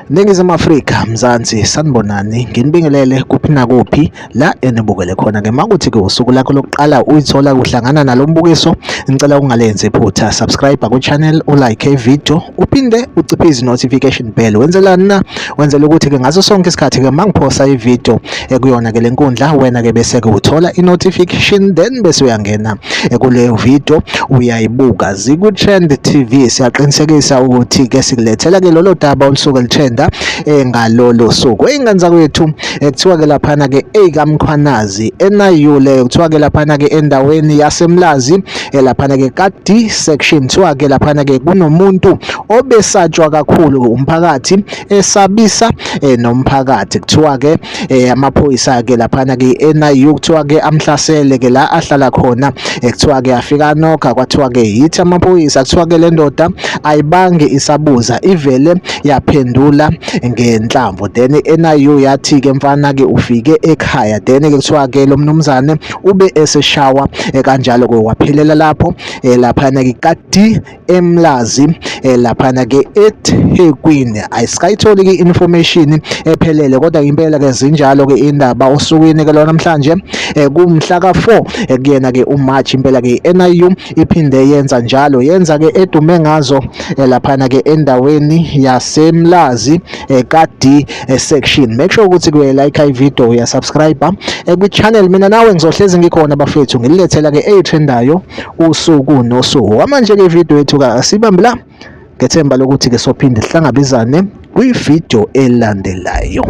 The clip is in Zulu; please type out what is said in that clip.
Ningizimu Afrika, Mzansi, sanibonani, nginibingelele kuphi nakuphi la enibukele khona-ke. Makuthi-ke usuku lakho lokuqala uyithola uhlangana nalo mbukiso, ngicela ungalenzi iphutha, subscribe ku-channel, ulike ivideo, uphinde uciphe notification bell. Wenzelani na? Wenzela ukuthi-ke ngaso sonke isikhathi-ke mangiphosta ivideo ekuyona-ke le nkundla, wena-ke bese-ke uthola i-notification, then bese uyangena kuleyo video uyayibuka. Ziku-Trend TV siyaqinisekisa ukuthi-ke sikulethela-ke lolo daba olusuke lithenda ngalolo suku. Ey'ngane zakwethu kuthiwa-ke laphana-ke ey'kaMkhwanazi NIU leyo, kuthiwa-ke laphana-ke endaweni yaseMlazi laphana-ke ka-D section, kuthiwa-ke laphana-ke kunomuntu obesatshwa kakhulu umphakathi, esabisa nomphakathi. Kuthiwa-ke amaphoyisa-ke laphana-ke NIU kuthiwa-ke amhlasele-ke la ahlala khona, kuthiwa-ke afika nokha, kwathiwa-ke yithi amaphoyisa, kuthiwa-ke le ndoda ayibange isabuza, ivele yaphendula ngenhlamvu. Then NIU yathi-ke mfana-ke ufike ekhaya, then-ke kuthiwa-ke lo mnumzane ube eseshawa kanjalo-ke waphelela lapho laphana-ke ka-D eMlazi laphana-ke eThekwini. Ayisikayitholi-ke information ephelele, kodwa impela-ke zinjalo-ke indaba osukwini-ke lo namhlanje kumhla ka-4 kuyena-ke uMarch. Impela-ke NIU iphinde yenza njalo, yenza-ke edume ngazo laphana-ke endaweni yaseMlazi ka-D section. Make sure ukuthi like ivideo, uyasubscribe kwi-channel. Mina nawe ngizohlezi ngikhona bafethu, ngililethela-ke ey'trendayo usuku nosuku. Manje-ke ivideo yethu asibambe la, ngethemba lokuthi-ke sophinde sihlangabezane kwivideo elandelayo.